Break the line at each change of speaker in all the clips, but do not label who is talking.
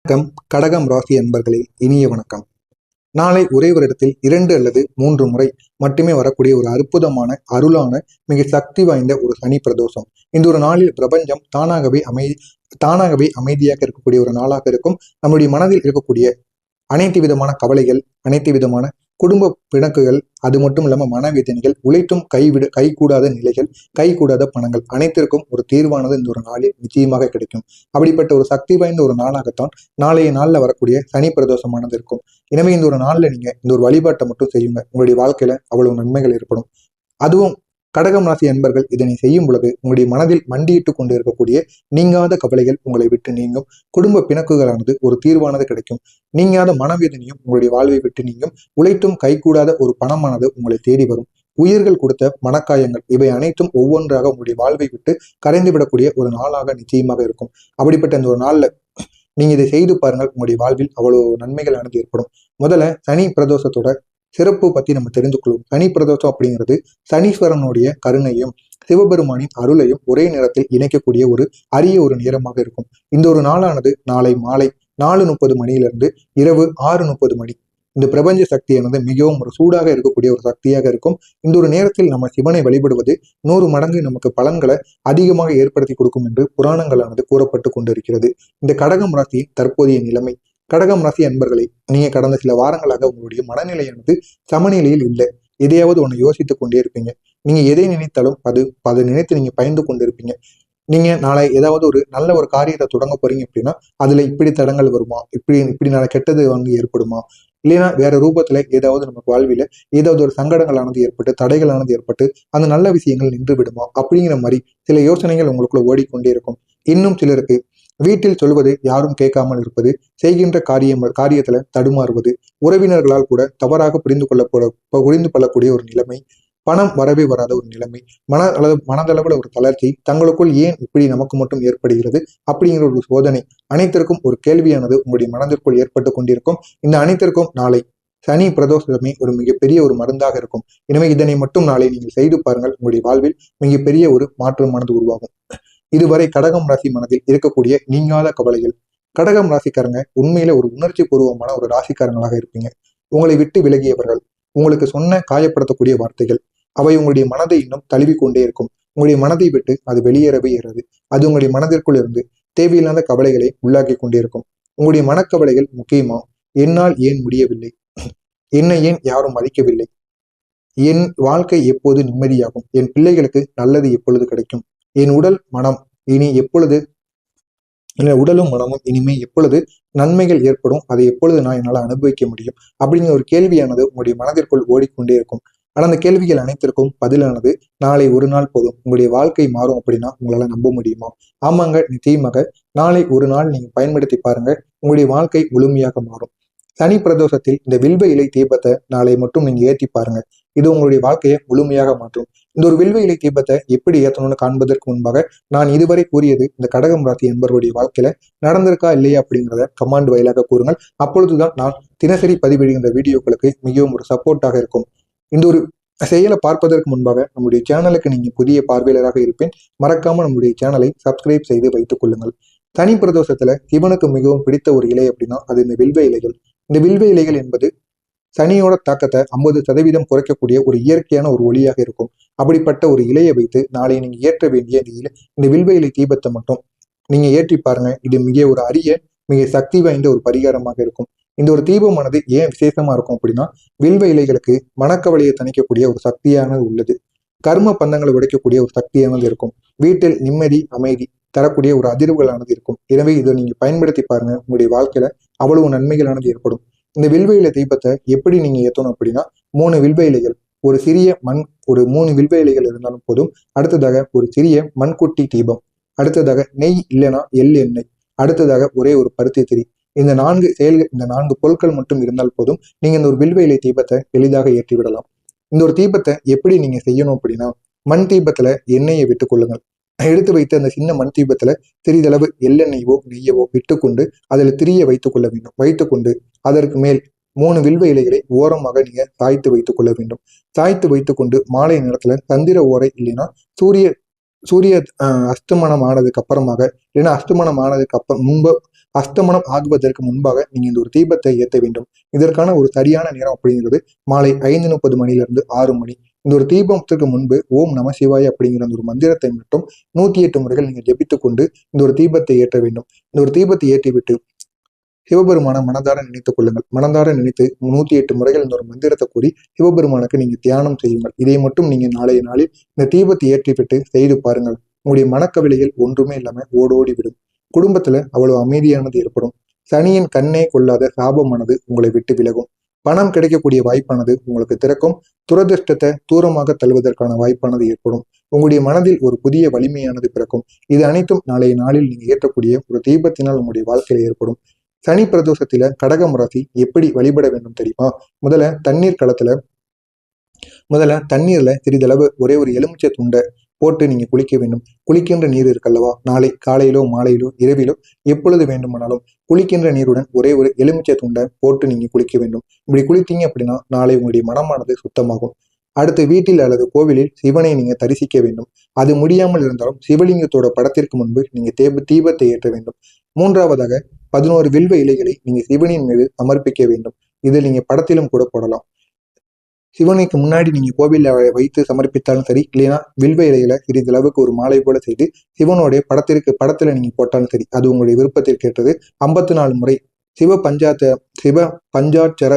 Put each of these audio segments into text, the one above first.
வணக்கம். கடகம் ராசி அன்பர்களே, இனிய வணக்கம். நாளை ஒரே வருடத்தில் 2 அல்லது 3 முறை மட்டுமே வரக்கூடிய ஒரு அற்புதமான அருளான மிக சக்தி வாய்ந்த ஒரு சனி பிரதோஷம். இந்த ஒரு நாளில் பிரபஞ்சம் தானாகவே அமைதியாக இருக்கக்கூடிய ஒரு நாளாக இருக்கும். நம்முடைய மனதில் இருக்கக்கூடிய அனைத்து விதமான கவலைகள், அனைத்து விதமான குடும்ப பிணக்குகள், அது மட்டும் இல்லாமல் மனவேதனைகள், உழைத்தும் கைகூடாத நிலைகள், கைகூடாத பணங்கள் அனைத்திற்கும் ஒரு தீர்வானது இந்த ஒரு நாளில் நிச்சயமாக கிடைக்கும். அப்படிப்பட்ட ஒரு சக்தி வாய்ந்த ஒரு நாளாகத்தான் நாளைய நாளில் வரக்கூடிய சனி பிரதோஷமானது இருக்கும். எனவே இந்த ஒரு நாளில் நீங்க இந்த ஒரு வழிபாட்டை மட்டும் செய்யுங்க. உங்களுடைய வாழ்க்கையில அவ்வளவு நன்மைகள் ஏற்படும். அதுவும் கடகம் ராசி அன்பர்கள் இதனை செய்யும் பொழுது உங்களுடைய மனதில் மண்டியிட்டு கொண்டு இருக்கக்கூடிய நீங்காத கவலைகள் உங்களை விட்டு நீங்கும். குடும்ப பிணக்குகளானது ஒரு தீர்வானது கிடைக்கும். நீங்காத மனவேதனையும் உங்களுடைய வாழ்வை விட்டு நீங்கும். உழைத்தும் கைகூடாத ஒரு பணமானது உங்களை தேடி வரும். உயிர்கள் கொடுத்த மனக்காயங்கள் இவை அனைத்தும் ஒவ்வொன்றாக உங்களுடைய வாழ்வை விட்டு கரைந்து விடக்கூடிய ஒரு நாளாக நிச்சயமாக இருக்கும். அப்படிப்பட்ட இந்த ஒரு நாள்ல நீங்க இதை செய்து பாருங்கள். உங்களுடைய வாழ்வில் அவ்வளவு நன்மைகளானது ஏற்படும். முதல்ல சனி பிரதோஷத்தோட சிறப்பு பத்தி நம்ம தெரிந்து கொள்வோம். சனி பிரதோஷம் அப்படிங்கிறது சனீஸ்வரனுடைய கருணையும் சிவபெருமானின் அருளையும் ஒரே நேரத்தில் இணைக்கக்கூடிய ஒரு அரிய ஒரு நேரமாக இருக்கும். இந்த ஒரு நாளானது நாளை மாலை 4:30 மணியிலிருந்து இரவு 6:30 மணி. இந்த பிரபஞ்ச சக்தியானது மிகவும் ஒரு சூடாக இருக்கக்கூடிய ஒரு சக்தியாக இருக்கும். இந்த ஒரு நேரத்தில் நம்ம சிவனை வழிபடுவது 100 மடங்கு நமக்கு பலன்களை அதிகமாக ஏற்படுத்தி கொடுக்கும் என்று புராணங்களானது கூறப்பட்டு கொண்டிருக்கிறது. இந்த கடகம் ராசியின் தற்போதைய நிலைமை. கடகம் ராசி அன்பர்களை, நீங்க கடந்த சில வாரங்களாக உங்களுடைய மனநிலையானது சமநிலையில் இல்லை. எதையாவது ஒன்று யோசித்துக் கொண்டே இருப்பீங்க. நீங்க எதை நினைத்தாலும் அதை நினைத்து நீங்க பயந்து கொண்டிருப்பீங்க. நீங்க நாளை ஏதாவது ஒரு நல்ல ஒரு காரியத்தை தொடங்க போறீங்க அப்படின்னா அதுல இப்படி தடங்கள் வருமா, இப்படி நாளை கெட்டது ஏற்படுமா, இல்லைன்னா வேற ரூபத்துல ஏதாவது நமக்கு வாழ்வில ஏதாவது ஒரு சங்கடங்களானது ஏற்பட்டு தடைகளானது ஏற்பட்டு அந்த நல்ல விஷயங்கள் நின்று விடுமா அப்படிங்கிற மாதிரி சில யோசனைகள் உங்களுக்குள்ள ஓடிக்கொண்டே இருக்கும். இன்னும் சிலருக்கு வீட்டில் சொல்வதை யாரும் கேட்காமல் இருப்பது, செய்கின்ற காரியத்துல தடுமாறுவது, உறவினர்களால் கூட தவறாக புரிந்து கொள்ளக்கூடிய ஒரு நிலைமை, பணம் வரவே வராத ஒரு நிலைமை, மனதளவுல ஒரு தளர்ச்சி, தங்களுக்குள் ஏன் இப்படி நமக்கு மட்டும் ஏற்படுகிறது அப்படிங்கிற ஒரு சோதனை, அனைத்திற்கும் ஒரு கேள்வியானது உங்களுடைய மனதிற்குள் ஏற்பட்டு கொண்டிருக்கும். இந்த அனைத்திற்கும் நாளை சனி பிரதோஷமே ஒரு மிகப்பெரிய ஒரு மருந்தாக இருக்கும். எனவே இதனை மட்டும் நாளை நீங்கள் செய்து பாருங்கள். உங்களுடைய வாழ்வில் மிகப்பெரிய ஒரு மாற்றமானது உருவாகும். இதுவரை கடகம் ராசி மனதில் இருக்கக்கூடிய நீங்காத கவலைகள். கடகம் ராசிக்காரங்க உண்மையில ஒரு உணர்ச்சி பூர்வமான ஒரு ராசிக்காரங்களாக இருப்பீங்க. உங்களை விட்டு விலகியவர்கள், உங்களுக்கு சொன்ன காயப்படுத்தக்கூடிய வார்த்தைகள், அவை உங்களுடைய மனதை இன்னும் தழுவி கொண்டே இருக்கும். உங்களுடைய மனதை விட்டு அது வெளியேறவே ஏறாது. அது உங்களுடைய மனதிற்குள் இருந்து தேவையில்லாத கவலைகளை உள்ளாக்கி கொண்டே இருக்கும். உங்களுடைய மனக்கவலைகள் முக்கியமா, என்னால் ஏன் முடியவில்லை, என்னை ஏன் யாரும் மதிக்கவில்லை, என் வாழ்க்கை எப்போது நிம்மதியாகும், என் பிள்ளைகளுக்கு நல்லது எப்பொழுது கிடைக்கும், என் உடலும் மனமும் இனிமே எப்பொழுது நன்மைகள் ஏற்படும், அதை எப்பொழுது நான் என்னால் அனுபவிக்க முடியும் அப்படிங்கிற ஒரு கேள்வியானது உங்களுடைய மனதிற்குள் ஓடிக்கொண்டே இருக்கும். ஆனால் அந்த கேள்விகள் அனைத்திற்கும் பதிலானது நாளை ஒரு நாள் போதும், உங்களுடைய வாழ்க்கை மாறும் அப்படின்னா உங்களால நம்ப முடியுமா? ஆமாங்க, நிச்சயமாக நாளை ஒரு நாள் நீங்க பயன்படுத்தி பாருங்க. உங்களுடைய வாழ்க்கை முழுமையாக மாறும். சனி பிரதோஷத்தில் இந்த வில்வ இலை தீபத்தை நாளை மட்டும் நீங்க ஏற்றி பாருங்க. இது உங்களுடைய வாழ்க்கையை முழுமையாக மாற்றும். இந்த ஒரு வில்வ இலை தீபத்தை எப்படி ஏற்றணும்னு காண்பதற்கு முன்பாக நான் இதுவரை கூறியது இந்த கடகம் ராசி என்பவருடைய வாழ்க்கையில நடந்திருக்கா இல்லையா அப்படிங்கிறத கமாண்ட் வாயிலாக கூறுங்கள். அப்பொழுதுதான் நான் தினசரி பதிவிடுகின்ற வீடியோக்களுக்கு மிகவும் ஒரு சப்போர்ட்டாக இருக்கும். இந்த ஒரு செயலை பார்ப்பதற்கு முன்பாக நம்முடைய சேனலுக்கு நீங்க புதிய பார்வையாளராக இருப்பேன். மறக்காம நம்முடைய சேனலை சப்ஸ்கிரைப் செய்து வைத்துக் கொள்ளுங்கள். சனி பிரதோஷத்துல சிவனுக்கு மிகவும் பிடித்த ஒரு இலை அப்படின்னா அது இந்த வில்வ இலைகள். இந்த வில்வ இலைகள் என்பது சனியோட தாக்கத்தை 50% குறைக்கக்கூடிய ஒரு இயற்கையான ஒரு ஒளியாக இருக்கும். அப்படிப்பட்ட ஒரு இலையை வைத்து நாளை நீங்க ஏற்ற வேண்டிய இந்த வில்வ இலை தீபத்தை மட்டும் நீங்க ஏற்றி பாருங்க. இது மிக அரிய மிக சக்தி வாய்ந்த ஒரு பரிகாரமாக இருக்கும். இந்த ஒரு தீபமானது ஏன் விசேஷமா இருக்கும் அப்படின்னா, வில்வ இலைகளுக்கு மனக்கவலையை தணிக்கக்கூடிய ஒரு சக்தியானது உள்ளது. கர்ம பந்தங்களை உடைக்கக்கூடிய ஒரு சக்தியானது இருக்கும். வீட்டில் நிம்மதி அமைதி தரக்கூடிய ஒரு அதிர்வுகளானது இருக்கும். எனவே இதை நீங்க பயன்படுத்தி பாருங்க. உங்களுடைய வாழ்க்கையில அவ்வளவு நன்மைகளானது ஏற்படும். இந்த வில்வ இலை தீபத்தை எப்படி நீங்க ஏற்றணும் அப்படின்னா, 3 வில்வ இலைகள், ஒரு சிறிய ஒரு 3 வில்வ இலைகள் இருந்தாலும் போதும். அடுத்ததாக ஒரு சிறிய மண்குட்டி தீபம், அடுத்ததாக நெய் இல்லைன்னா எண்ணெய், அடுத்ததாக ஒரே ஒரு பருத்தி திரி. இந்த 4 பொருட்கள் மட்டும் இருந்தால் போதும். நீங்க இந்த ஒரு வில்வ இலை தீபத்தை எளிதாக ஏற்றி விடலாம். இந்த ஒரு தீபத்தை எப்படி நீங்க செய்யணும் அப்படின்னா, மண் தீபத்துல எண்ணெயை விட்டுக் கொள்ளுங்கள். எடுத்து வைத்து அந்த சின்ன மண் தீபத்துல சிறிதளவு எள்ளெண்ணெய்வோ நெய்யவோ விட்டுக்கொண்டு அதில் திரிய வைத்துக் கொள்ள வேண்டும். வைத்துக்கொண்டு அதற்கு மேல் 3 வில்வ இலைகளை ஓரமாக நீங்க சாய்த்து வைத்துக் கொள்ள வேண்டும். சாய்த்து வைத்துக்கொண்டு மாலை நேரத்துல சந்திர ஓரை இல்லைன்னா சூரிய அஸ்தமனம் ஆனதுக்கு அப்புறமாக, இல்லைன்னா அஸ்தமனம் ஆனதுக்கு முன்பு அஸ்தமனம் ஆகுவதற்கு முன்பாக நீங்க இந்த ஒரு தீபத்தை ஏற்ற வேண்டும். இதற்கான ஒரு சரியான நேரம் அப்படிங்கிறது மாலை 5:30 மணிலிருந்து 6 மணி. இந்த ஒரு தீபத்திற்கு முன்பு ஓம் நம சிவாய அப்படிங்கிற அந்த ஒரு மந்திரத்தை மட்டும் 108 முறைகள் நீங்க ஜெபித்துக் கொண்டு இந்த ஒரு தீபத்தை ஏற்ற வேண்டும். இந்த ஒரு தீபத்தை ஏற்றிவிட்டு சிவபெருமான மனதார நினைத்துக் கொள்ளுங்கள். மனதார நினைத்து 108 முறைகள் இந்த ஒரு மந்திரத்தை கூறி சிவபெருமானுக்கு நீங்க தியானம் செய்யுங்கள். இதை மட்டும் நீங்க நாளைய நாளில் இந்த தீபத்தை ஏற்றிவிட்டு செய்து பாருங்கள். உங்களுடைய மனக்கவலைகள் ஒன்றுமே இல்லாம ஓடோடி விடும். குடும்பத்துல அவ்வளவு அமைதியானது ஏற்படும். சனியின் கண்ணே கொள்ளாத சாபமானது உங்களை விட்டு விலகும். பணம் கிடைக்கக்கூடிய வாய்ப்பானது உங்களுக்கு திறக்கும். துரதிருஷ்டத்தை தூரமாக தள்ளுவதற்கான வாய்ப்பானது ஏற்படும். உங்களுடைய மனதில் ஒரு புதிய வலிமையானது பிறக்கும். இது அனைத்தும் நாளைய நாளில் நீங்க ஏற்றக்கூடிய ஒரு தீபத்தினால் உங்களுடைய வாழ்க்கையில ஏற்படும். சனி பிரதோஷத்துல கடகம் ராசி எப்படி வழிபட வேண்டும் தெரியுமா? முதல்ல தண்ணீர்ல சிறிதளவு ஒரே ஒரு எலுமிச்சை துண்டை போட்டு நீங்க குளிக்க வேண்டும். குளிக்கின்ற நீர் இருக்கல்லவா, நாளை காலையிலோ மாலையிலோ இரவிலோ எப்பொழுது வேண்டுமானாலும் குளிக்கின்ற நீருடன் ஒரே ஒரு எலுமிச்சை துண்டை போட்டு நீங்க குளிக்க வேண்டும். இப்படி குளித்தீங்க அப்படின்னா நாளை உங்களுடைய மனமானது சுத்தமாகும். அடுத்து வீட்டில் அல்லது கோவிலில் சிவனை நீங்க தரிசிக்க வேண்டும். அது முடியாமல் இருந்தாலும் சிவலிங்கத்தோட படத்திற்கு முன்பு நீங்க தீபத்தை ஏற்ற வேண்டும். மூன்றாவதாக 11 வில்வ இலைகளை நீங்க சிவனின் மீது சமர்ப்பிக்க வேண்டும். இதில் நீங்க படத்திலும் கூட போடலாம். சிவனுக்கு முன்னாடி நீங்க கோவில வைத்து சமர்ப்பித்தாலும் சரி, இல்லைன்னா வில்வ இலையில சிறிதளவுக்கு ஒரு மாலை போல செய்து சிவனுடைய படத்துல நீங்க போட்டாலும் சரி, அது உங்களுடைய விருப்பத்திற்கு ஏற்றது. 54 முறை சிவ பஞ்சாட்சர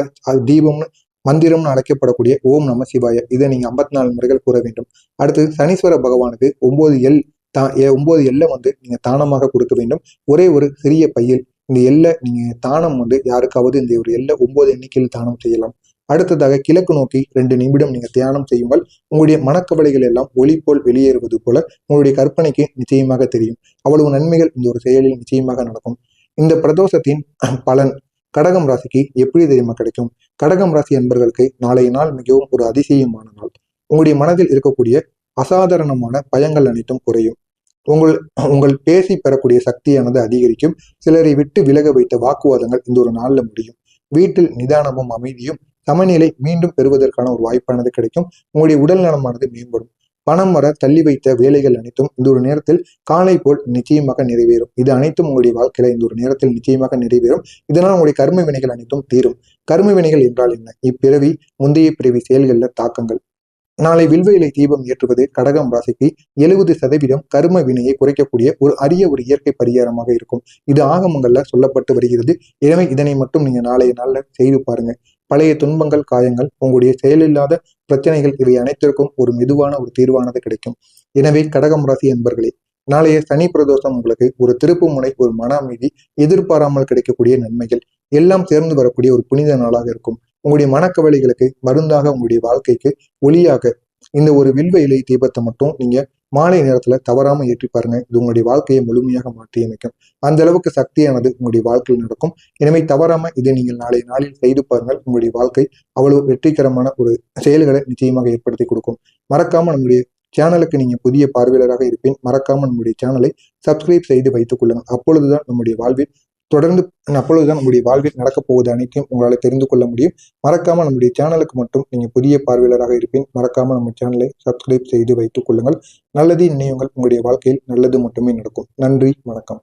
தீபம்னு மந்திரம்னு அழைக்கப்படக்கூடிய ஓம் நம சிவாய இதை நீங்க 54 முறைகள் கூற வேண்டும். அடுத்து சனீஸ்வர பகவானுக்கு 9 எல்லை நீங்க தானமாக கொடுக்க வேண்டும். ஒரே ஒரு சிறிய பையில் இந்த எல்லை நீங்க தானம் யாருக்காவது இந்த ஒரு எல்லை 9 எண்ணிக்கையில் தானம் செய்யலாம். அடுத்ததாக கிழக்கு நோக்கி 2 நிமிடம் நீங்க தியானம் செய்யுங்கள். உங்களுடைய மனக்கவலைகள் எல்லாம் ஒளி போல் வெளியேறுவது போல உங்களுடைய கற்பனைக்கு நிச்சயமாக தெரியும். அவ்வளவு நன்மைகள் இந்த ஒரு செயலில் நிச்சயமாக நடக்கும். இந்த பிரதோஷத்தின் பலன் கடகம் ராசிக்கு எப்படி தெரியுமா கிடைக்கும்? கடகம் ராசி அன்பர்களுக்கு நாளைய நாள் மிகவும் ஒரு அதிசயமான நாள். உங்களுடைய மனதில் இருக்கக்கூடிய அசாதாரணமான பயங்கள் அனைத்தும் குறையும். உங்கள் பேசி பெறக்கூடிய சக்தியானது அதிகரிக்கும். சிலரை விட்டு விலக வைத்த வாக்குவாதங்கள் இந்த ஒரு நாள்ல முடியும். வீட்டில் நிதானமும் அமைதியும் சமநிலை மீண்டும் பெறுவதற்கான ஒரு வாய்ப்பானது கிடைக்கும். உங்களுடைய உடல் நலமானது மேம்படும். பணம் வர தள்ளி வைத்த வேலைகள் அனைத்தும் இந்த ஒரு நேரத்தில் காலை போல் நிச்சயமாக நிறைவேறும். இது அனைத்தும் உங்களுடைய வாழ்க்கையில இந்த ஒரு நேரத்தில் நிச்சயமாக நிறைவேறும். இதனால் உங்களுடைய கர்ம வினைகள் அனைத்தும் தீரும். கர்ம வினைகள் என்றால் என்ன? இப்பிறவி முந்தைய பிறவி செயல்கள்ல தாக்கங்கள். நாளை வில்வ இலை தீபம் ஏற்றுவது கடகம் ராசிக்கு 70% கர்ம வினையை குறைக்கக்கூடிய ஒரு அரிய ஒரு இயற்கை பரிகாரமாக இருக்கும். இது ஆகமங்கள்ல சொல்லப்பட்டு வருகிறது. எனவே இதனை மட்டும் நீங்க நாளைய நாள்ல செய்து பாருங்க. பழைய துன்பங்கள், காயங்கள், உங்களுடைய செயலில்லாத பிரச்சனைகள் இவை அனைத்திற்கும் ஒரு மெதுவான ஒரு தீர்வானது கிடைக்கும். எனவே கடகம் ராசி அன்பர்களே, நாளைய சனி பிரதோஷம் உங்களுக்கு ஒரு திருப்பு முனை, ஒரு மன அமைதி, எதிர்பாராமல் கிடைக்கக்கூடிய நன்மைகள் எல்லாம் சேர்ந்து வரக்கூடிய ஒரு புனித நாளாக இருக்கும். உங்களுடைய மனக்கவலைகளுக்கு மருந்தாக, உங்களுடைய வாழ்க்கைக்கு ஒளியாக இந்த ஒரு வில்வ இலை தீபத்தை மட்டும் நீங்க மாலை நேரத்துல தவறாம ஏற்றி பாருங்க. இது உங்களுடைய வாழ்க்கையை முழுமையாக மாற்றி அமைக்கும். அந்த அளவுக்கு சக்தியானது உங்களுடைய வாழ்க்கையில் நடக்கும். எனவே தவறாம இதை நீங்கள் நாளைய நாளில் செய்து பாருங்கள். உங்களுடைய வாழ்க்கை அவ்வளவு வெற்றிகரமான ஒரு செயல்களை நிச்சயமாக ஏற்படுத்தி கொடுக்கும். மறக்காம நம்முடைய சேனலுக்கு நீங்க புதிய பார்வையாளராக இருப்பேன். மறக்காம நம்முடைய சேனலை சப்ஸ்கிரைப் செய்து வைத்துக் கொள்ளுங்கள். அப்பொழுதுதான் நம்முடைய வாழ்வில் நடக்கப் போவது அனைத்தையும் உங்களால் தெரிந்து கொள்ள முடியும். மறக்காம நம்முடைய சேனலுக்கு மட்டும் நீங்க புதிய பார்வையாளராக இருப்பேன். மறக்காம நம்ம சேனலை சப்ஸ்கிரைப் செய்து வைத்துக் கொள்ளுங்கள். நல்லது நினைவுங்கள். உங்களுடைய வாழ்க்கையில் நல்லது மட்டுமே நடக்கும். நன்றி, வணக்கம்.